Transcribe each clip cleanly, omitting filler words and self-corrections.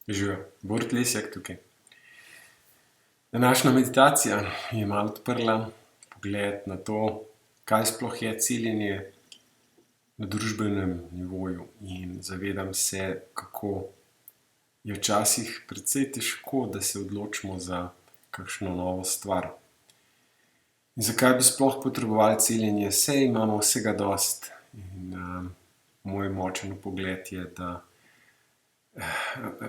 Živijo, Borut Lesjak tukaj. Današnja meditacija je malo odprla pogled na to, kaj sploh je celjenje na družbenem nivoju, in zavedam se, kako je včasih precej težko, da se odločimo za kakšno novo stvar. In zakaj bi sploh potrebovali celjenje? Saj imamo vsega dosti. In moj močen pogled je, da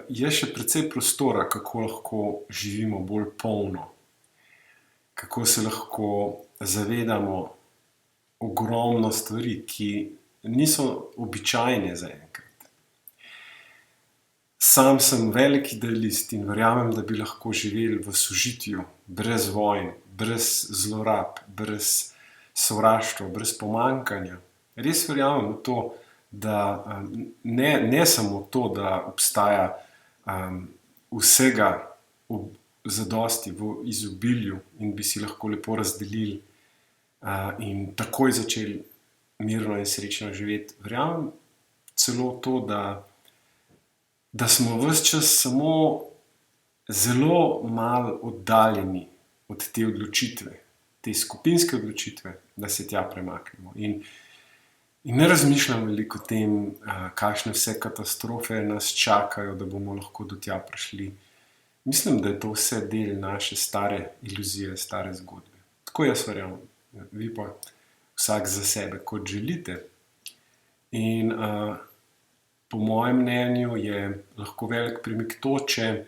je še precej prostora, kako lahko živimo bolj polno, kako se lahko zavedamo ogromno stvari, ki niso običajne zaenkrat. Sam sem velik idealist in verjamem, da bi lahko živeli v sožitju, brez vojn, brez zlorab, brez sovraštva, brez pomanjkanja. Res verjamem v to, da ne samo to, da obstaja vsega zadosti v izobilju in bi si lahko lepo razdelili in takoj začeli mirno in srečno živeti. Verjamem celo to, da smo ves čas samo zelo malo oddaljeni od te odločitve, te skupinske odločitve, da se tja premaknemo. In ne razmišljam veliko o tem, kakšne vse katastrofe nas čakajo, da bomo lahko do tja prišli. Mislim, da je to vse del naše stare iluzije, stare zgodbe. Tako jaz verjamem, vi pa vsak za sebe, kot želite. In po mojem mnenju je lahko velik premik to, če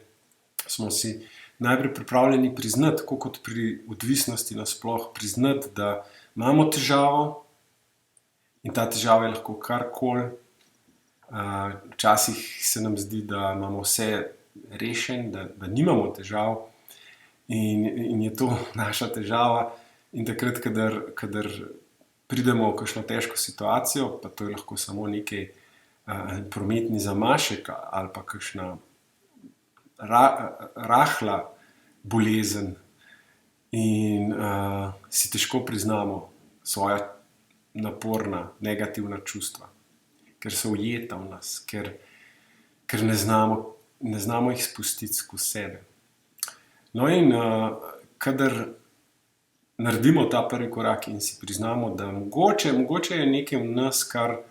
smo si najprej pripravljeni priznati, tako kot pri odvisnosti nasploh, priznati, da imamo težavo. In ta težava je lahko karkoli. Včasih se nam zdi, da imamo vse rešeno, da nimamo težav, in je to naša težava. In takrat, kadar pridemo v kakšno težko situacijo, pa to je lahko samo nekaj prometni zamašek ali pa kakšna rahla bolezen, in si težko priznamo svoja naporna, negativna čustva, ker so ujeta v nas, ker ne znamo jih spustiti skozi sebe. No, in kadar naredimo ta prvi korak in si priznamo, da mogoče je nekaj v nas, kar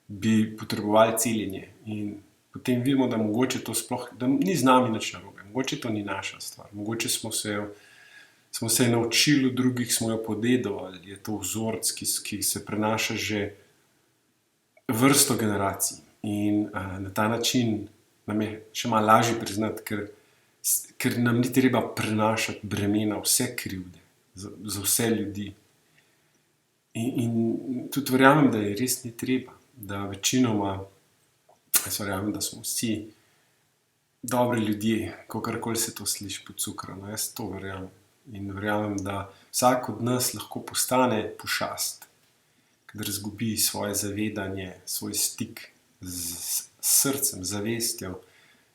bi potrebovali celjenje, in potem vidimo, da mogoče to sploh, da ni z nami nič narobe, mogoče to ni naša stvar, mogoče smo se je naučili od drugih, smo jo podedovali, je to vzorec, ki se prenaša že vrsto generacij. In na ta način nam je še malo lažje priznati, ker nam ni treba prenašati bremena vse krivde za vse ljudi. In tudi verjamem, da je res ni treba, da večinoma, jaz verjamem, da smo vsi dobri ljudje, kakorkoli se to sliši pocukrano, jaz to verjamem. In verjamem, da vsak od nas lahko postane pošast, kadar izgubi svoje zavedanje, svoj stik z srcem, zavestjo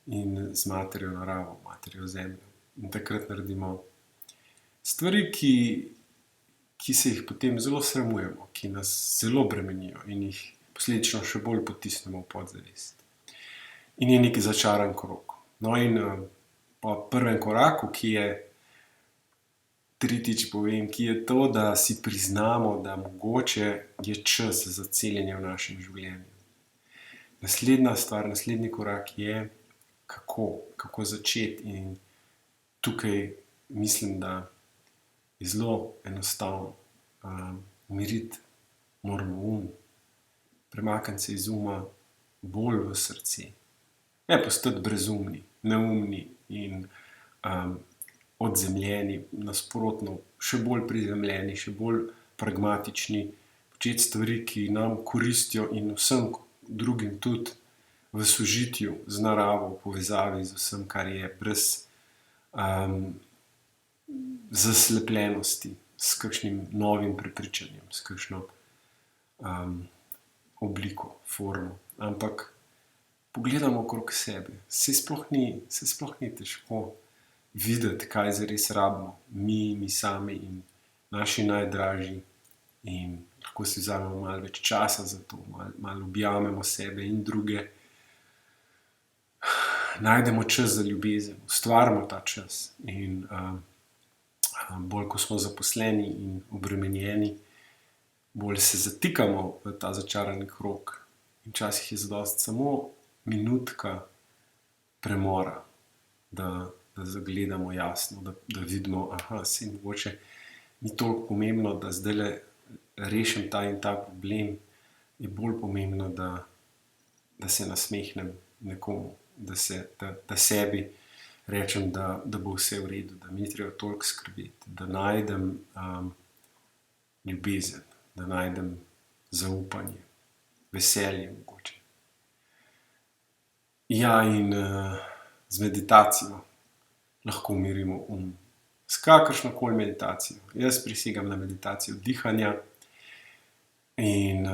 in z materjo naravo, materjo zemljo. In takrat naredimo stvari, ki se jih potem zelo sramujemo, ki nas zelo bremenijo in jih posledično še bolj potisnemo v podzavest. In je neki začaran krog. No, in po prvem koraku, ki je tretjič povem, ki je to, da si priznamo, da mogoče je čas za celjenje v našem življenju. Naslednja stvar, naslednji korak je, kako začeti. In tukaj mislim, da je zelo enostavno. Umiriti moramo um, premakniti se iz uma bolj v srce. Ne postati brezumni, neumni in odzemljeni, nasprotno, še bolj prizemljeni, še bolj pragmatični, početi stvari, ki nam koristijo in vsem drugim tudi v sožitju z naravo, v povezavi z vsem, kar je, brez zaslepljenosti, s kakšnim novim prepričanjem, s kakšno obliko, formo. Ampak pogledamo okrog sebe, se sploh ni težko videti, kaj zares rabimo, mi sami in naši najdražji, in lahko si vzamemo malo več časa za to, malo objamemo sebe in druge, najdemo čas za ljubezen, ustvarimo ta čas. In bolj, ko smo zaposleni in obremenjeni, bolj se zatikamo v ta začarani krog. In včasih je zadosti samo minutka premora, da zagledamo jasno, da vidimo, da se mogoče ni toliko pomembno, da zdaj rešim ta in ta problem, je bolj pomembno, da se nasmehnem nekomu, da sebi rečem, da bo vse v redu, da mi ni treba toliko skrbeti, da najdem ljubezen, da najdem zaupanje, veselje mogoče. Ja, in z meditacijo lahko umirimo s kakršnokoli meditacijo. Jaz prisegam na meditacijo dihanja in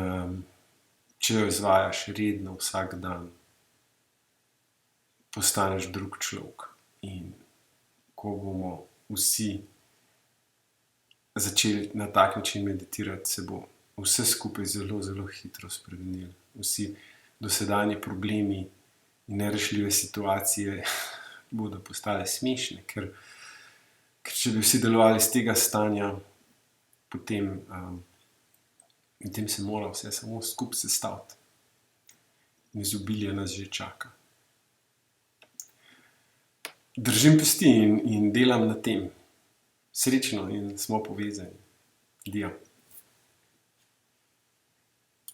če jo izvajaš redno vsak dan, postaneš drug človek. In ko bomo vsi začeli na tak način meditirati, se bo vse skupaj zelo, zelo hitro spremenilo. Vsi dosedanji problemi in nerešljive situacije bodo postale smešne, ker če bi vsi delovali iz tega stanja, potem se mora vse samo skupaj sestaviti. In izobilje nas že čaka. Držim pesti in delam na tem. Srečno in smo povezani. Dio.